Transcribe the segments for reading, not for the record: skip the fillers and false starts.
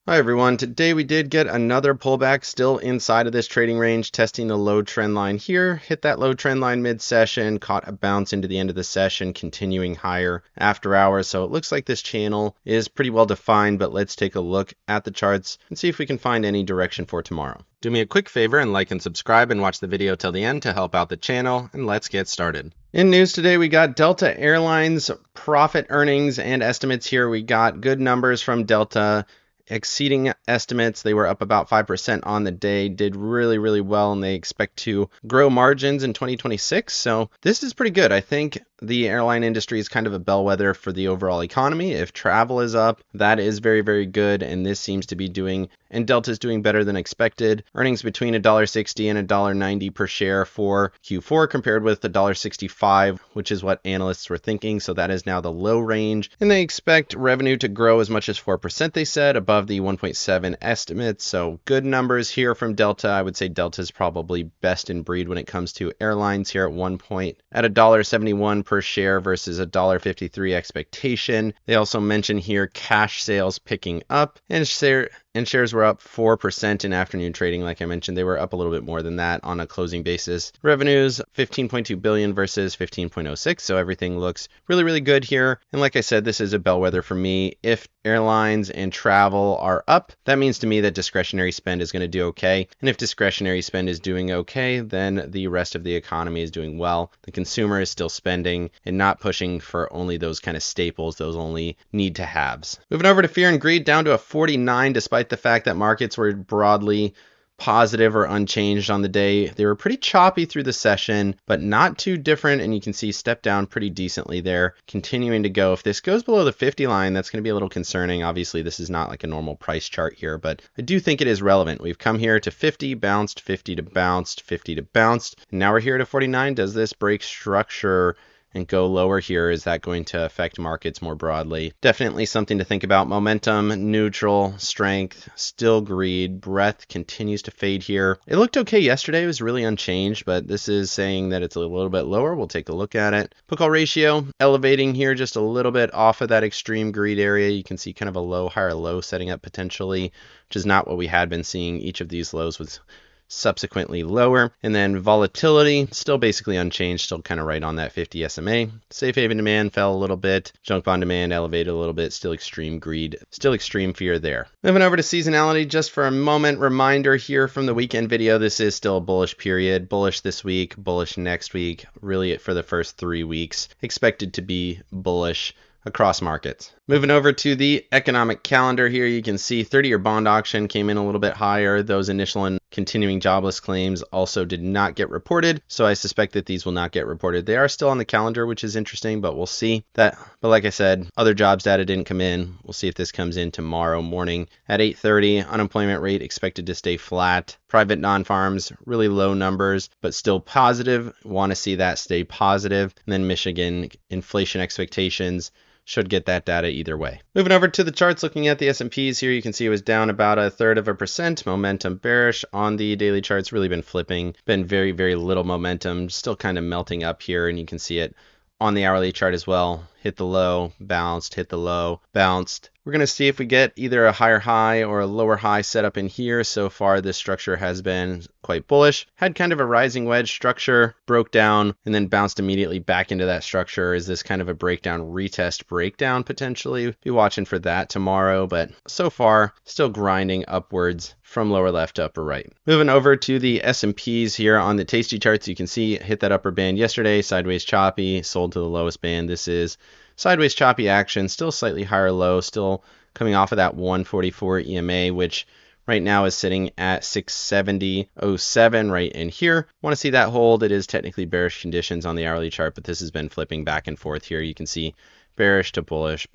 Hi everyone, today we did get another pullback still inside of this trading range, testing the low trend line here, hit that low trend line mid-session, caught a bounce into the end of the session, continuing higher after hours. So it looks like this channel is pretty well defined, but let's take a look at the charts and see if we can find any direction for tomorrow. Do me a quick favor and like and subscribe and watch the video till the end to help out the channel, and let's get started. In news today, we got Delta Airlines profit earnings and estimates here. We got good numbers from Delta, exceeding estimates. They were up about 5% on the day, did really well, and they expect to grow margins in 2026. So this is pretty good. I think the airline industry is kind of a bellwether for the overall economy. If travel is up, that is very good, and this seems to be doing, and Delta's doing better than expected. Earnings between $1.60 and $1.90 per share for Q4 compared with $1.65, which is what analysts were thinking. So that is now the low range, and they expect revenue to grow as much as 4%, they said, above the 1.7 estimate. So good numbers here from Delta. I would say Delta is probably best in breed when it comes to airlines here at one point at $1.71 per share versus $1.53 expectation. They also mention here cash sales picking up, and shares were up 4% in afternoon trading. Like I mentioned, they were up a little bit more than that on a closing basis. Revenues $15.2 billion versus $15.06, so everything looks really good here. And like I said, this is a bellwether for me. If airlines and travel are up, that means to me that discretionary spend is going to do okay. And if discretionary spend is doing okay, then the rest of the economy is doing well. The consumer is still spending and not pushing for only those kind of staples, those only need to haves. Moving over to fear and greed, down to a 49 despite the fact that markets were broadly positive or unchanged on the day. They were pretty choppy through the session, but not too different, and you can see step down pretty decently there, continuing to go. If this goes below the 50 line, that's going to be a little concerning. Obviously, this is not like a normal price chart here, but I do think it is relevant. We've come here to 50, bounced, 50 to bounced, 50 to bounced, and now we're here to 49. Does this break structure and go lower here? Is that going to affect markets more broadly? Definitely something to think about. Momentum, neutral, strength, still greed, breadth continues to fade here. It looked okay yesterday. It was really unchanged, but this is saying that it's a little bit lower. We'll take a look at it. Put call ratio elevating here just a little bit off of that extreme greed area. You can see kind of a low, higher low setting up potentially, which is not what we had been seeing. Each of these lows was subsequently lower. And then volatility still basically unchanged, still kind of right on that 50 SMA. Safe haven demand fell a little bit, junk bond demand elevated a little bit, still extreme greed, still extreme fear there. Moving over to seasonality just for a moment, reminder here from the weekend video, this is still a bullish period. Bullish this week, bullish next week, really for the first 3 weeks, expected to be bullish across markets. Moving over to the economic calendar here, you can see 30-year bond auction came in a little bit higher. Those initial and continuing jobless claims also did not get reported, so I suspect that these will not get reported. They are still on the calendar, which is interesting, but we'll see that. But like I said, other jobs data didn't come in. We'll see if this comes in tomorrow morning at 8:30. Unemployment rate expected to stay flat. Private non-farms, really low numbers, but still positive. Want to see that stay positive. And then Michigan inflation expectations should get that data either way. Moving over to the charts, looking at the S&Ps here, you can see it was down about 1/3%. Momentum bearish on the daily charts, really been flipping, been very little momentum, still kind of melting up here, and you can see it on the hourly chart as well. Hit the low, bounced, hit the low, bounced. We're going to see if we get either a higher high or a lower high set up in here. So far, this structure has been quite bullish. Had kind of a rising wedge structure, broke down, and then bounced immediately back into that structure. Is this kind of a breakdown, retest breakdown potentially? Be watching for that tomorrow, but so far, still grinding upwards from lower left to upper right. Moving over to the S&Ps here on the Tasty charts, you can see it hit that upper band yesterday, sideways choppy, sold to the lowest band. This is sideways choppy action, still slightly higher low, still coming off of that 144 EMA, which right now is sitting at 670.07 right in here. Want to see that hold. It is technically bearish conditions on the hourly chart, but this has been flipping back and forth here. You can see bearish to bullish,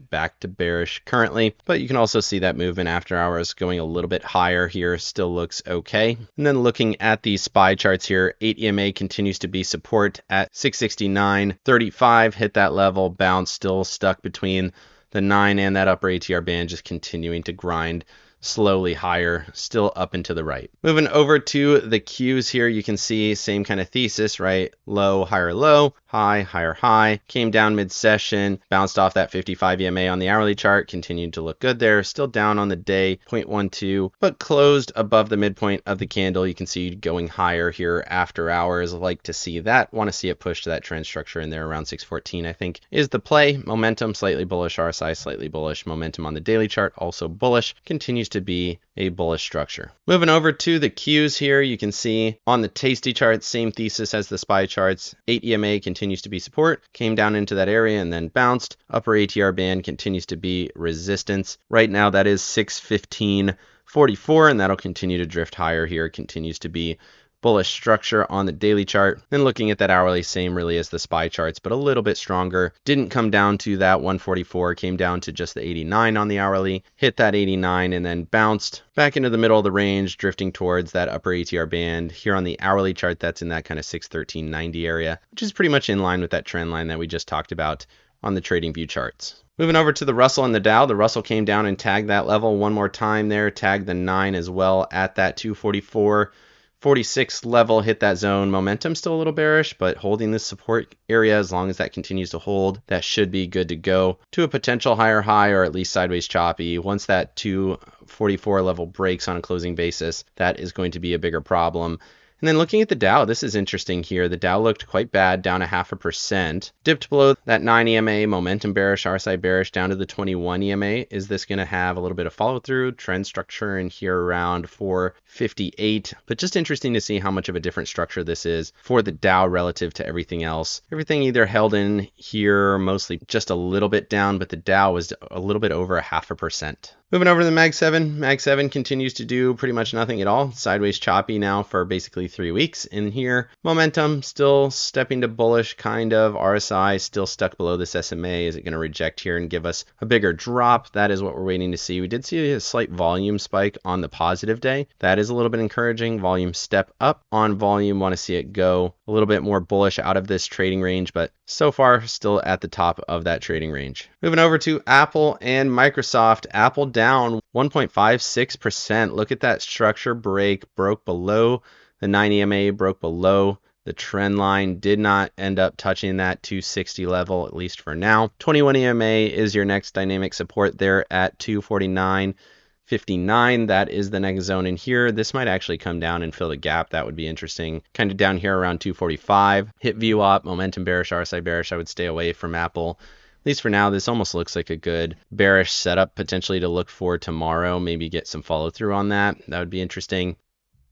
back to bearish currently, but you can also see that movement after hours going a little bit higher here, still looks okay. And then looking at the SPY charts here, 8 EMA continues to be support at 669.35, hit that level, bounce, still stuck between the 9 and that upper ATR band, just continuing to grind slowly higher, still up and to the right. Moving over to the Qs here, you can see same kind of thesis, right? Low, higher, low, high, higher, high. Came down mid-session, bounced off that 55 EMA on the hourly chart, continued to look good there. Still down on the day, 0.12, but closed above the midpoint of the candle. You can see going higher here after hours. Like to see that. Want to see it push to that trend structure in there around 614, I think, is the play. Momentum slightly bullish, RSI slightly bullish. Momentum on the daily chart also bullish. Continues to be a bullish structure. Moving over to the Qs here, you can see on the Tasty chart, same thesis as the SPY charts. 8 EMA continues to be support, came down into that area and then bounced. Upper ATR band continues to be resistance. Right now that is 615.44, and that'll continue to drift higher here. Continues to be bullish structure on the daily chart. Then looking at that hourly, same really as the SPY charts, but a little bit stronger. Didn't come down to that 144, came down to just the 89 on the hourly, hit that 89 and then bounced back into the middle of the range, drifting towards that upper ATR band. Here on the hourly chart, that's in that kind of 613.90 area, which is pretty much in line with that trend line that we just talked about on the trading view charts. Moving over to the Russell and the Dow, the Russell came down and tagged that level one more time there, tagged the 9 as well at that 244.46 level, hit that zone. Momentum still a little bearish, but holding this support area, as long as that continues to hold, that should be good to go to a potential higher high or at least sideways choppy. Once that 244 level breaks on a closing basis, that is going to be a bigger problem. And then looking at the Dow, this is interesting here. The Dow looked quite bad, down 0.5%. Dipped below that 9 EMA, momentum bearish, RSI bearish, down to the 21 EMA. Is this going to have a little bit of follow through? Trend structure in here around 458. But just interesting to see how much of a different structure this is for the Dow relative to everything else. Everything either held in here, mostly just a little bit down, but the Dow was a little bit over 0.5%. Moving over to the Mag 7. Mag 7 continues to do pretty much nothing at all. Sideways choppy now for basically 3 weeks in here. Momentum still stepping to bullish, kind of. RSI still stuck below this SMA. Is it going to reject here and give us a bigger drop? That is what we're waiting to see. We did see a slight volume spike on the positive day. That is a little bit encouraging. Volume step up on volume. Want to see it go a little bit more bullish out of this trading range, but so far still at the top of that trading range. Moving over to Apple and Microsoft. Apple down 1.56%. Look at that structure break. Broke below the 9 EMA, broke below the trend line, did not end up touching that 260 level, at least for now. 21 EMA is your next dynamic support there at 249.59. That is the next zone in here. This might actually come down and fill the gap. That would be interesting. Kind of down here around 245. Hit VWAP, momentum bearish, RSI bearish. I would stay away from Apple. At least for now, this almost looks like a good bearish setup potentially to look for tomorrow. Maybe get some follow through on that. That would be interesting.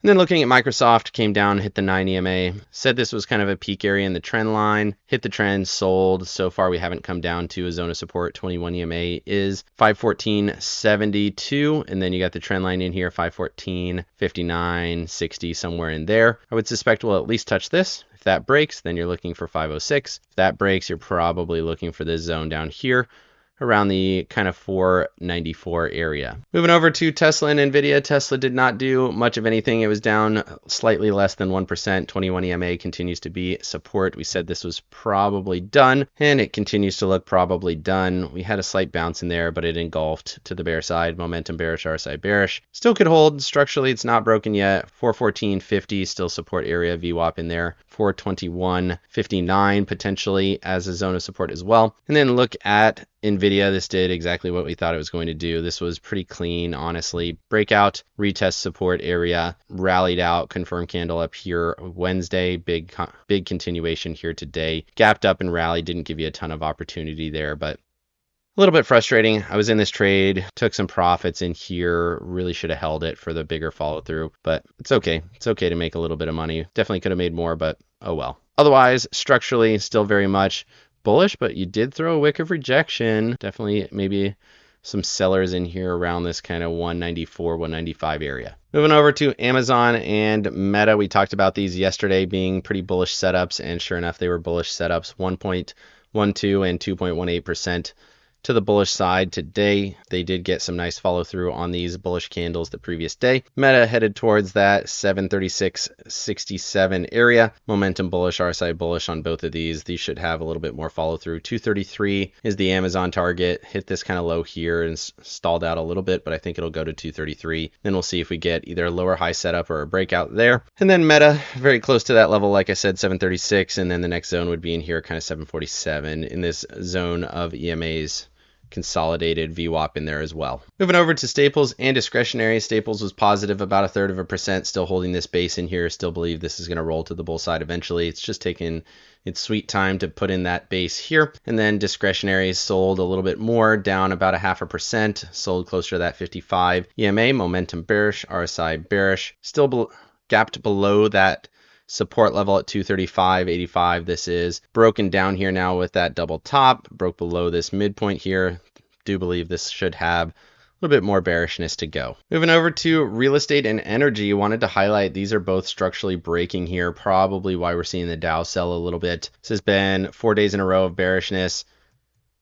And then looking at Microsoft, came down, hit the 9 EMA, said this was kind of a peak area in the trend line, hit the trend, sold. So far, we haven't come down to a zone of support. 21 EMA is 514.72. And then you got the trend line in here, 514.59, 60, somewhere in there. I would suspect we'll at least touch this. If that breaks, then you're looking for 506. If that breaks, you're probably looking for this zone down here, around the kind of 494 area. Moving over to Tesla and NVDA. Tesla did not do much of anything. It was down slightly less than 1%. 21 EMA continues to be support. We said this was probably done, and it continues to look probably done. We had a slight bounce in there, but it engulfed to the bear side. Momentum bearish, RSI bearish. Still could hold. Structurally, it's not broken yet. 414.50, still support area. VWAP in there. 421.59 potentially as a zone of support as well. And then look at NVIDIA. This did exactly what we thought it was going to do. This was pretty clean, honestly. Breakout, retest support area, rallied out, confirmed candle up here Wednesday, big continuation here today. Gapped up and rallied, didn't give you a ton of opportunity there, but a little bit frustrating. I was in this trade, took some profits in here, really should have held it for the bigger follow through, but it's okay. It's okay to make a little bit of money. Definitely could have made more, but oh well. Otherwise, structurally, still very much bullish, but you did throw a wick of rejection. Definitely maybe some sellers in here around this kind of 194, 195 area. Moving over to Amazon and Meta. We talked about these yesterday being pretty bullish setups, and sure enough, they were bullish setups. 1.12 and 2.18% to the bullish side today. They did get some nice follow through on these bullish candles the previous day. Meta headed towards that 736.67 area. Momentum bullish, RSI bullish on both of these. These should have a little bit more follow through. 233 is the Amazon target. Hit this kind of low here and stalled out a little bit, but I think it'll go to 233. Then we'll see if we get either a lower high setup or a breakout there. And then Meta very close to that level, like I said, 736, and then the next zone would be in here, kind of 747 in this zone of EMA's consolidated VWAP in there as well. Moving over to staples and discretionary. Staples was positive about 1/3%, still holding this base in here. Still believe this is going to roll to the bull side eventually. It's just taking its sweet time to put in that base here. And then discretionary sold a little bit more, down about 0.5%, sold closer to that 55 EMA. Momentum bearish, RSI bearish, still gapped below that support level at 235.85. This is broken down here now with that double top, broke below this midpoint here. Do believe this should have a little bit more bearishness to go. Moving over to real estate and energy, wanted to highlight these are both structurally breaking here, probably why we're seeing the Dow sell a little bit. This has been 4 days in a row of bearishness.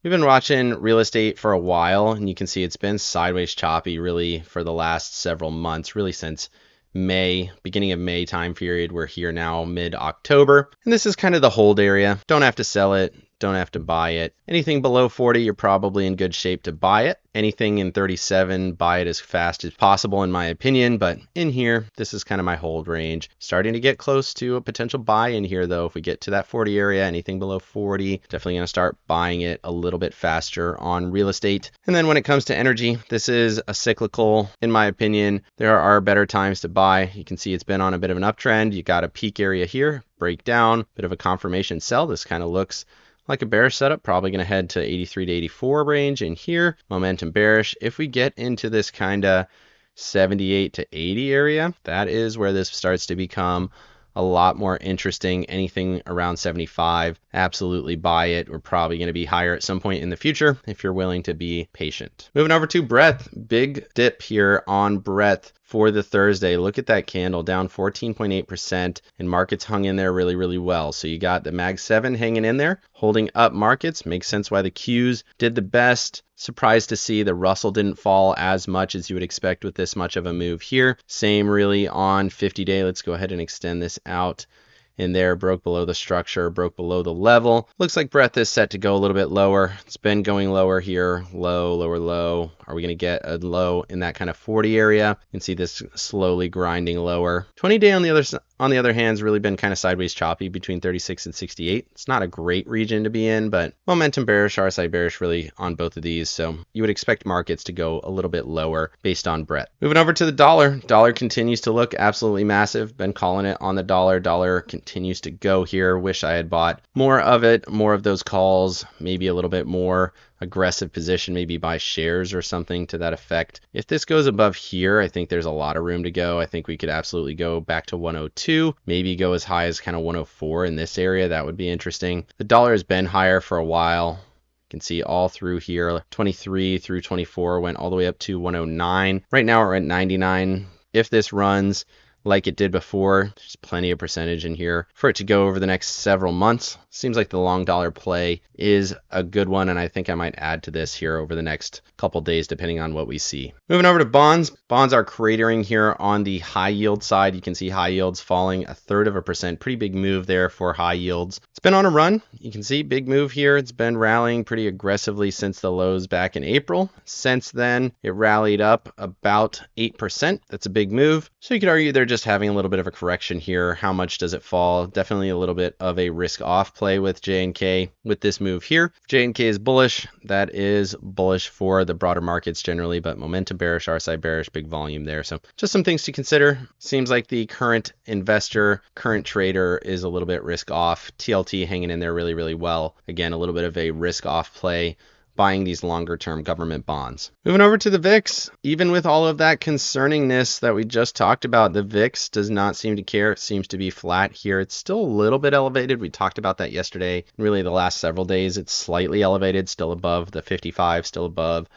We've been watching real estate for a while, and you can see it's been sideways choppy really for the last several months, really since May, beginning of May time period. We're here now mid-October, and this is kind of the hold area. Don't have to sell it, don't have to buy it. Anything below 40, you're probably in good shape to buy it. Anything in 37, buy it as fast as possible in my opinion, but in here, this is kind of my hold range. Starting to get close to a potential buy in here though. If we get to that 40 area, anything below 40, definitely going to start buying it a little bit faster on real estate. And then when it comes to energy, this is a cyclical, in my opinion. There are better times to buy. You can see it's been on a bit of an uptrend. You got a peak area here, break down, bit of a confirmation sell. This kind of looks like a bearish setup, probably going to head to 83 to 84 range in here. Momentum bearish. If we get into this kind of 78 to 80 area, that is where this starts to become a lot more interesting. Anything around 75, absolutely buy it. We're probably going to be higher at some point in the future if you're willing to be patient. Moving over to breadth, big dip here on breadth for the Thursday. Look at that candle, down 14.8%, and markets hung in there really, really well. So you got the Mag 7 hanging in there, holding up markets. Makes sense why the Qs did the best. Surprised to see the Russell didn't fall as much as you would expect with this much of a move here. Same really on 50-day. Let's go ahead and extend this out. In there, broke below the structure, broke below the level. Looks like breadth is set to go a little bit lower. It's been going lower here, low, lower, low. Are we going to get a low in that kind of 40 area? You can see this slowly grinding lower. 20-day on the other hand has really been kind of sideways choppy between 36 and 68. It's not a great region to be in, but momentum bearish, RSI bearish really on both of these. So you would expect markets to go a little bit lower based on breadth. Moving over to the dollar. Dollar continues to look absolutely massive. Been calling it on the dollar. Dollar continues to go here. Wish I had bought more of it, more of those calls, maybe a little bit more aggressive position, maybe buy shares or something to that effect. If this goes above here, I think there's a lot of room to go. I think we could absolutely go back to 102, maybe go as high as kind of 104 in this area. That would be interesting. The dollar has been higher for a while. You can see all through here, 23 through 24 went all the way up to 109. Right now we're at 99. If this runs like it did before, there's plenty of percentage in here for it to go over the next several months. Seems like the long dollar play is a good one, and I think I might add to this here over the next couple days depending on what we see. Moving over to bonds. Bonds are cratering here on the high yield side. You can see high yields falling 1/3%. Pretty big move there for high yields. It's been on a run. You can see big move here. It's been rallying pretty aggressively since the lows back in April. Since then, it rallied up about 8%. That's a big move. So you could argue they're just having a little bit of a correction here. How much does it fall? Definitely a little bit of a risk off play with J&K with this move here. If J&K is bullish, that is bullish for the broader markets generally, but momentum bearish, RSI bearish, big volume there. So just some things to consider. Seems like the current investor, current trader is a little bit risk off. TLT hanging in there really, really well. Again, a little bit of a risk off play, buying these longer term government bonds. Moving over to the VIX, even with all of that concerningness that we just talked about, the VIX does not seem to care. It seems to be flat here. It's still a little bit elevated. We talked about that yesterday. Really the last several days, it's slightly elevated, still above the 55, still above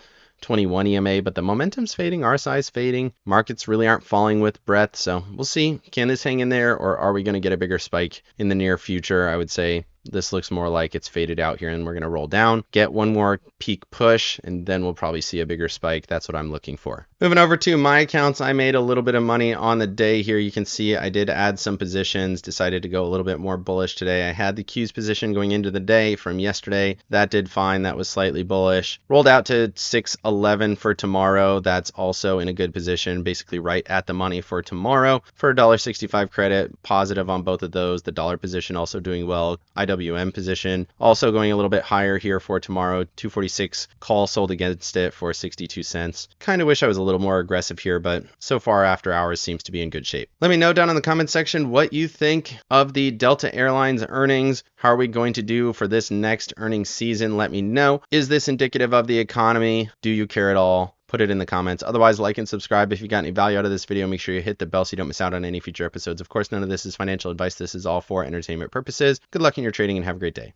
21 EMA, but the momentum's fading, RSI is fading. Markets really aren't falling with breadth, so we'll see. Can this hang in there, or are we going to get a bigger spike in the near future? I would say This looks more like it's faded out here and we're going to roll down, get one more peak push, and then we'll probably see a bigger spike. That's what I'm looking for. Moving over to my accounts, I made a little bit of money on the day here. You can see I did add some positions, decided to go a little bit more bullish today. I had the Q's position going into the day from yesterday. That did fine. That was slightly bullish. Rolled out to 611 for tomorrow. That's also in a good position, basically right at the money for tomorrow. For $1.65 credit, positive on both of those. The dollar position also doing well. IWM position also going a little bit higher here for tomorrow. 246 call sold against it for 62 cents. Kind of wish I was a little more aggressive here, but so far after hours seems to be in good shape. Let me know down in the comment section what you think of the Delta Airlines earnings. How are we going to do for this next earnings season? Let me know. Is this indicative of the economy? Do you care at all? Put it in the comments. Otherwise, like and subscribe if you got any value out of this video. Make sure you hit the bell so you don't miss out on any future episodes. Of course, none of this is financial advice. This is all for entertainment purposes. Good luck in your trading and have a great day.